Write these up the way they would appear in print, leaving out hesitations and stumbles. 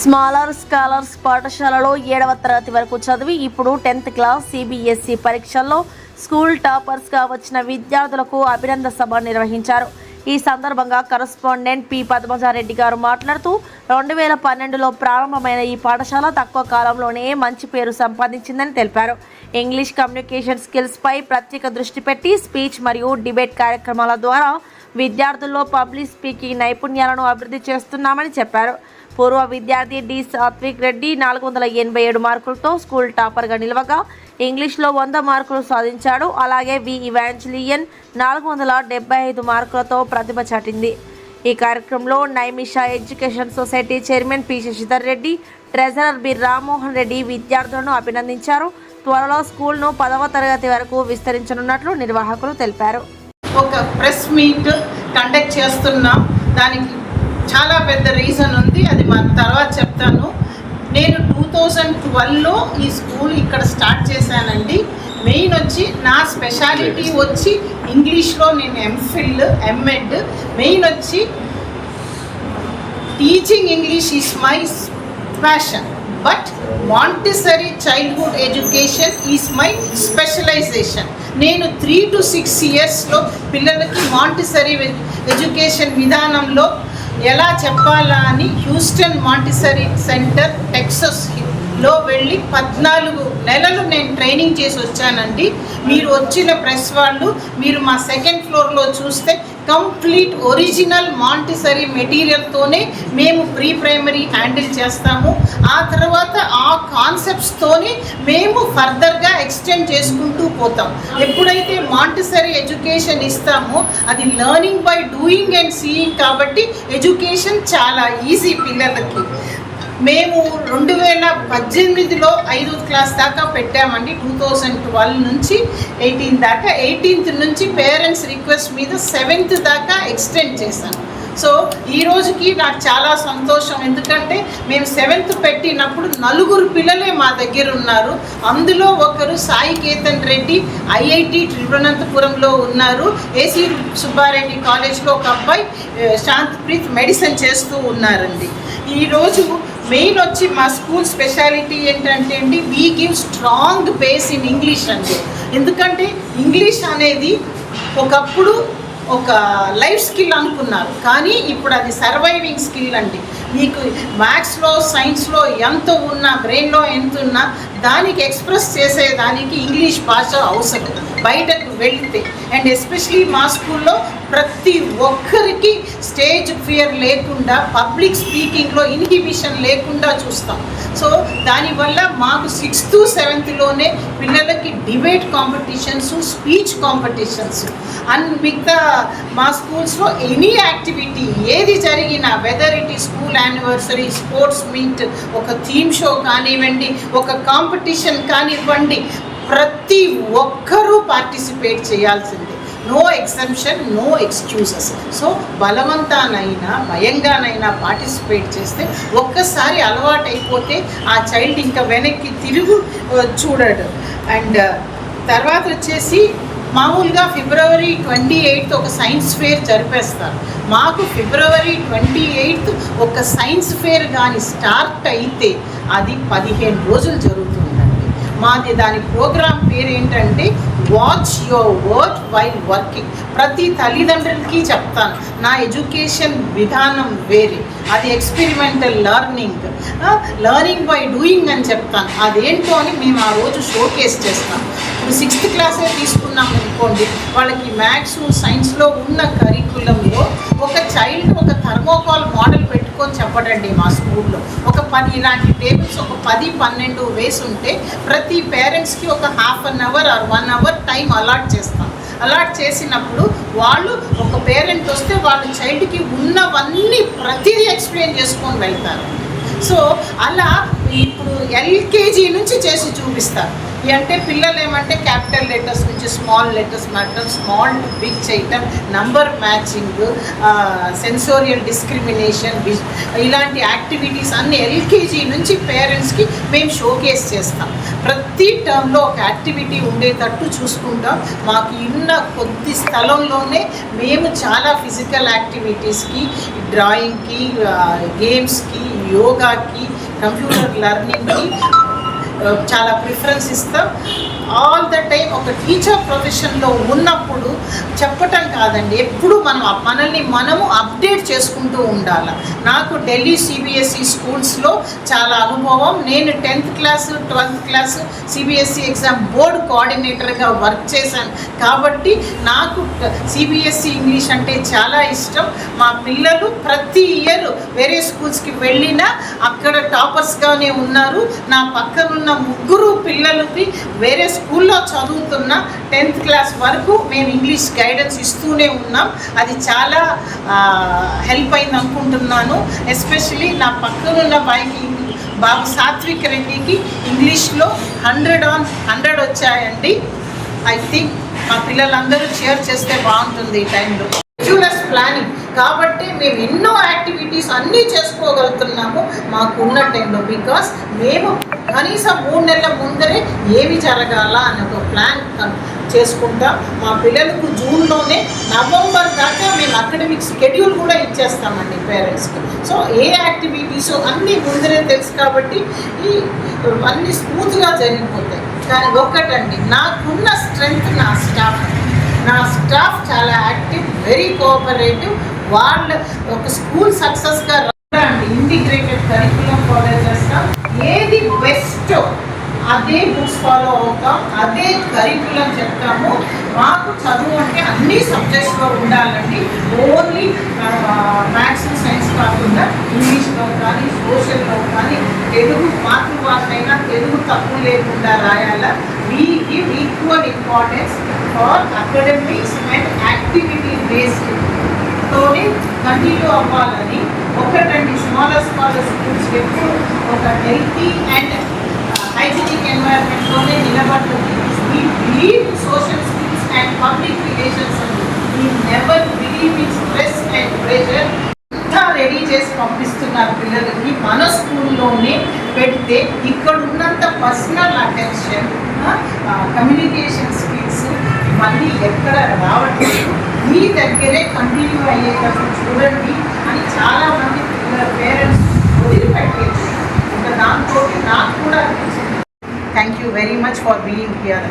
Smaller scholars పాఠశాలలో 7వ తరగతి వరకు చదివి ఇప్పుడు 10th క్లాస్ సిబిఎస్ఈ పరీక్షల్లో స్కూల్ టాపర్స్గా వచ్చిన విద్యార్థులకు అభినందన సభ నిర్వహించారు. ఈ సందర్భంగా కరెస్పాండెంట్ పి పద్మజారెడ్డి గారు మాట్లాడుతూ 2012లో ప్రారంభమైన ఈ పాఠశాల తక్కువ కాలంలోనే మంచి పేరు సంపాదించిందని తెలిపారు. ఇంగ్లీష్ కమ్యూనికేషన్ స్కిల్స్ పై ప్రత్యేక దృష్టి పెట్టి స్పీచ్ మరియు డిబేట్ కార్యక్రమాల ద్వారా విద్యార్థుల్లో పబ్లిక్ స్పీకింగ్ నైపుణ్యాలను అభివృద్ధి చేస్తున్నామని చెప్పారు. పూర్వ విద్యార్థి డి సాత్విక్ రెడ్డి 487 మార్కులతో స్కూల్ టాపర్గా నిలవగా ఇంగ్లీష్లో 100 మార్కులు సాధించాడు. అలాగే వి ఇవాంజలియన్ 475 మార్కులతో ప్రతిభ చాటింది. ఈ కార్యక్రమంలో Naimisha education society chairman P Sashidhar Reddy, treasurer B Rammohan Reddy విద్యార్థులను అభినందించారు. త్వరలో స్కూల్ను 10వ తరగతి వరకు విస్తరించనున్నట్లు నిర్వాహకులు తెలిపారు. ఒక ప్రెస్ మీట్ కండక్ట్ చేస్తున్నాం. దానికి చాలా పెద్ద రీజన్ ఉంది, అది మన తర్వాత చెప్తాను. నేను 2012లో ఈ స్కూల్ ఇక్కడ స్టార్ట్ చేశానండి. మెయిన్ వచ్చి నా స్పెషాలిటీ వచ్చి ఇంగ్లీష్లో నేను ఎంఫిల్ ఎంఎడ్. మెయిన్ వచ్చి teaching English is my passion, but Montessori childhood education is my specialization. నేను 3 to 6 ఇయర్స్లో పిల్లలకి మాంటిసరీ ఎడ్యుకేషన్ విధానంలో ఎలా చెప్పాలా అని హ్యూస్టన్ మాంటిసరీ సెంటర్ టెక్సస్లో వెళ్ళి 14 నెలలు నేను ట్రైనింగ్ చేసి వచ్చానండి. మీరు వచ్చిన ప్రెస్ వాళ్ళు మీరు మా సెకండ్ ఫ్లోర్లో చూస్తే కంప్లీట్ ఒరిజినల్ మాంటిసరీ మెటీరియల్తోనే మేము ప్రీ ప్రైమరీ హ్యాండిల్ చేస్తాము. ఆ తర్వాత ఆ కాన్సెప్ట్స్తోనే మేము ఫర్దర్గా ఎక్స్టెండ్ చేసుకుంటూ పోతాం. ఎప్పుడైతే మాంటిసరీ ఎడ్యుకేషన్ ఇస్తామో అది learning by doing and seeing కాబట్టి ఎడ్యుకేషన్ చాలా ఈజీ పిల్లలకి. మేము 2018లో 5వ క్లాస్ దాకా పెట్టామండి. 2012 నుంచి 18 దాకా, 18th నుంచి పేరెంట్స్ రిక్వెస్ట్ మీద 7th దాకా ఎక్స్టెండ్ చేశాను. సో ఈ రోజుకి నాకు చాలా సంతోషం, ఎందుకంటే మేము 7th పెట్టినప్పుడు 4 పిల్లలే మా దగ్గర ఉన్నారు. అందులో ఒకరు సాయి కేతన్ రెడ్డి ఐఐటి తిరువనంతపురంలో ఉన్నారు. ఏసీ సుబ్బారెడ్డి కాలేజ్లో ఒక అబ్బాయి శాంతిప్రీత్ మెడిసిన్ చేస్తూ ఉన్నారండి. ఈరోజు మెయిన్ వచ్చి మా స్కూల్ స్పెషాలిటీ ఏంటంటే అండి, we give strong base in English అండి. ఎందుకంటే ఇంగ్లీష్ అనేది ఒకప్పుడు ఒక లైఫ్ స్కిల్ అనుకున్నారు, కానీ ఇప్పుడు అది సర్వైవింగ్ స్కిల్ అండి. మీకు మ్యాథ్స్లో సైన్స్లో ఎంత ఉన్నా, బ్రెయిన్లో ఎంత ఉన్నా దానికి ఎక్స్ప్రెస్ చేసేదానికి ఇంగ్లీష్ భాష అవసరం బయటకు వెళ్తే. అండ్ ఎస్పెషలీ మా స్కూల్లో ప్రతి ఒక్కరికి స్టేజ్ ఫియర్ లేకుండా, పబ్లిక్ స్పీకింగ్లో ఇన్హిబిషన్ లేకుండా చూస్తాం. సో దానివల్ల మాకు 6th 7thలోనే పిల్లలకి debate competitions, speech competitions and మిగతా మా స్కూల్స్లో ఎనీ యాక్టివిటీ ఏది జరిగినా, వెదర్ ఇట్ ఈ స్కూల్ యానివర్సరీ, స్పోర్ట్స్ మీట్, ఒక థీమ్ షో కానివ్వండి, ఒక కాంపిటీషన్ కానివ్వండి, ప్రతి ఒక్కరూ పార్టిసిపేట్ చేయాల్సిందే. No exemption, no excuses. So బలవంతానైనా భయంగానైనా పార్టిసిపేట్ చేస్తే ఒక్కసారి అలవాటు అయిపోతే ఆ చైల్డ్ ఇంకా వెనక్కి తిరుగు చూడడు. అండ్ తర్వాత వచ్చేసి మామూలుగా February 28th ఒక సైన్స్ ఫేర్ జరిపేస్తారు. మాకు February 28th ఒక సైన్స్ ఫేర్ కానీ స్టార్ట్ అయితే అది 15 రోజులు జరుగుతుందండి. మాది దాని ప్రోగ్రామ్ పేరు ఏంటంటే watch your work while working. ప్రతి తల్లిదండ్రులకి చెప్తాను, నా ఎడ్యుకేషన్ విధానం వేరే, అది experimental learning, learning by doing అని చెప్తాను. అదేంటో అని మేము ఆ రోజు షోకేస్ చేస్తాం. ఇప్పుడు 6th క్లాసే తీసుకున్నాం అనుకోండి, వాళ్ళకి మ్యాథ్స్ సైన్స్లో ఉన్న కరికులంలో ఒక చైల్డ్ ఒక థర్మోకాల్ మోడల్ పెట్టుకొని చెప్పడండి. మా స్కూల్లో ఒక 10 ఇలాంటి టేబుల్స్ ఒక 10-12 వేసి ఉంటే ప్రతి పేరెంట్స్కి ఒక ½ an hour or 1 hour time allot చేస్తాం. అలాట్ చేసినప్పుడు వాళ్ళు ఒక పేరెంట్ వస్తే వాళ్ళ చైల్డ్కి ఉన్నవన్నీ ప్రతిదీ ఎక్స్ప్లెయిన్ చేసుకొని వెళ్తారు. సో అలా ఇప్పుడు ఎల్కేజీ నుంచి చేసి చూపిస్తారు. అంటే పిల్లలు ఏమంటే క్యాపిటల్ లెటర్స్ నుంచి స్మాల్ లెటర్స్ మాత్రం స్మాల్ టు బిగ్ చేయటం, నంబర్ మ్యాచింగ్, సెన్సోరియల్ డిస్క్రిమినేషన్, ఇలాంటి యాక్టివిటీస్ అన్ని ఎల్కేజీ నుంచి పేరెంట్స్కి మేము షోకేస్ చేస్తాం. ప్రతి టర్మ్లో ఒక యాక్టివిటీ ఉండేటట్టు చూసుకుంటాం. మాకు ఉన్న కొద్ది స్థలంలోనే మేము చాలా ఫిజికల్ యాక్టివిటీస్కి, డ్రాయింగ్కి, గేమ్స్కి, యోగాకి కంప్యూటర్ లెర్నింగ్కి చాలా ప్రిఫరెన్స్ ఇస్తాం. ఆల్ ద టైం ఒక టీచర్ ప్రొఫెషన్లో ఉన్నప్పుడు చెప్పటం కాదండి, ఎప్పుడు మనము అప్డేట్ చేసుకుంటూ ఉండాలి. నాకు ఢిల్లీ సిబిఎస్ఈ స్కూల్స్లో చాలా అనుభవం. నేను 10th class 12th class CBSE exam board కోఆర్డినేటర్గా వర్క్ చేశాను కాబట్టి నాకు సిబిఎస్ఈ ఇంగ్లీష్ అంటే చాలా ఇష్టం. మా పిల్లలు ప్రతి ఇయర్ వేరే స్కూల్స్కి వెళ్ళినా అక్కడ టాపర్స్గానే ఉన్నారు. నా పక్కనున్న 3 పిల్లలకి వేరే స్కూల్లో చదువుతున్న 10th క్లాస్ వరకు మేము ఇంగ్లీష్ గైడెన్స్ ఇస్తూనే ఉన్నాం. అది చాలా హెల్ప్ అయింది అనుకుంటున్నాను. ఎస్పెషలీ నా పక్కనున్న బాబు సాత్విక్ రెడ్డికి ఇంగ్లీష్లో 100 వచ్చాయండి. ఐ థింక్ మా పిల్లలందరూ షేర్ చేస్తే బాగుంటుంది ఈ టైంలో. రిచ్యులస్ ప్లానింగ్ కాబట్టి మేము ఎన్నో యాక్టివిటీస్ అన్నీ చేసుకోగలుగుతున్నాము మాకున్న టైంలో. బికాస్ మేము కనీసం 3 నెలల ముందరే ఏమి జరగాల అని ఒక ప్లాన్ చేసుకుంటాం. మా పిల్లలకు జూన్లోనే నవంబర్ దాకా మేము అకాడమిక్ షెడ్యూల్ కూడా ఇచ్చేస్తామండి పేరెంట్స్కి. సో ఏ యాక్టివిటీస్ అన్నీ ముందరే తెలుసు కాబట్టి అన్నీ స్మూత్గా జరిగిపోతాయి. కానీ ఒక్కటండి, నాకున్న స్ట్రెంగ్త్ నా స్టాఫ్ చాలా యాక్టివ్, వెరీ కోఆపరేటివ్. వాళ్ళ ఒక స్కూల్ సక్సెస్గా రండి. ఇంటిగ్రేటెడ్ కరికులం ఫాలో చేస్తాం. ఏది బెస్ట్ అదే బుక్స్ ఫాలో అవుతాం, అదే కరికులం చెప్తాము. మాకు చదువు అంటే అన్ని సబ్జెక్ట్స్లో ఉండాలండి. ఓన్లీ మ్యాథ్స్ సైన్స్ కాకుండా ఇంగ్లీష్లో కానీ సోషల్లో కానీ తెలుగు మాతృభాష అయినా తెలుగు తప్పు లేకుండా రాయాలా. We give equal importance for academics and activity based తోనే కంటిన్యూ అవ్వాలని. ఒకటండి, స్మాలర్ స్కూల్స్ ఎప్పుడు ఒక హెల్తీ అండ్ హైజీనిక్ ఎన్వైరన్మెంట్లోనే నిలబడుతుంది. We believe in social skills and public relations. We never believe in stress and pressure. ఇంకా రెడీ చేసి పంపిస్తున్నారు పిల్లలకి. మన స్కూల్లోనే పెడితే ఇక్కడ ఉన్నంత పర్సనల్ అటెన్షన్, కమ్యూనికేషన్ స్కిల్స్ మళ్ళీ ఎక్కడ రావట్లేదు. మీ దగ్గరే కంటిన్యూ అయ్యేటప్పుడు చూడండి అని చాలామంది పేరెంట్స్ వదిలిపెట్టేది. ఇంకా దాంతో నాకు కూడా అనిపించింది. Thank you very much for being here.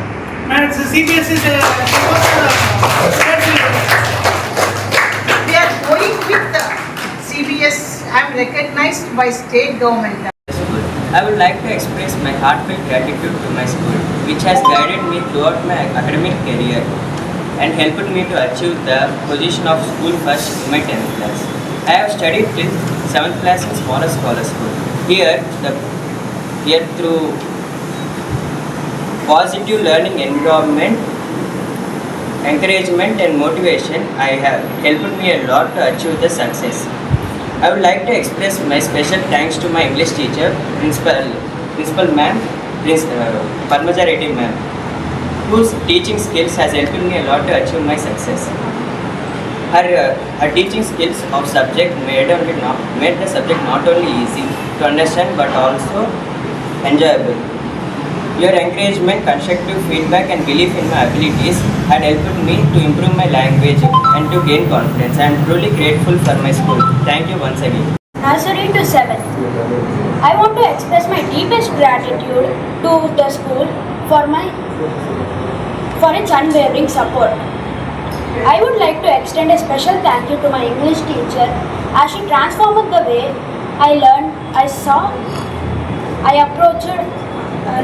We are going with CBS. I am recognized by state government. I would like to express my heartfelt gratitude to my school, which has guided me throughout my academic career and helped me to achieve the position of school first in my 10th class. I have studied till 7th class in smaller scholar school. Here through positive learning environment, encouragement and motivation, I have helped me a lot to achieve the success. I would like to express my special thanks to my English teacher, Principal Ma'am, Padmaja Reddy Ma'am, whose teaching skills has helped me a lot to achieve my success. Her teaching skills of subject made the subject not only easy to understand but also enjoyable. Your encouragement, constructive feedback and belief in my abilities had helped me to improve my language and to gain confidence. I am truly grateful for my school. Thank you once again. Nursery to 7th. I want to express my deepest gratitude to the school for its unwavering support. I would like to extend a special thank you to my English teacher as she transformed the way I learned, I approached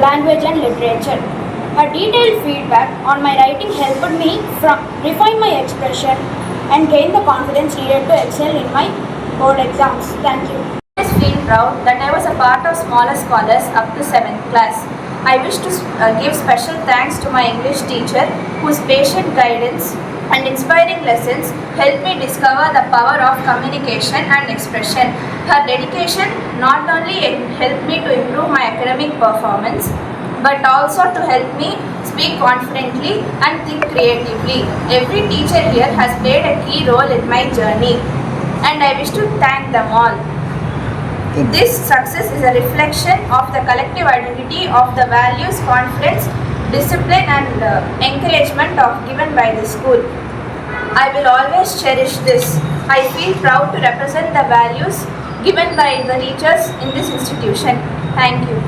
language and literature. Her detailed feedback on my writing helped me refine my expression and gain the confidence needed to excel in my board exams. Thank you. I feel proud that I was a part of Smaller Scholars up to 7th class. I wish to give special thanks to my English teacher whose patient guidance and inspiring lessons helped me discover the power of communication and expression. Her dedication not only helped me to improve my academic performance but also to help me speak confidently and think creatively. Every teacher here has played a key role in my journey and I wish to thank them all. This success is a reflection of the collective identity of the values, confidence, discipline and encouragement given by the school. I will always cherish this. I feel proud to represent the values given by the teachers in this institution. Thank you.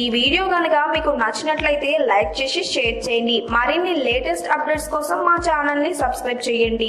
ఈ video కనుక మీకు నచ్చినట్లయితే like చేసి share చేయండి. మరిన్ని latest updates కోసం మా ఛానల్ని సబ్స్క్రైబ్ చేయండి.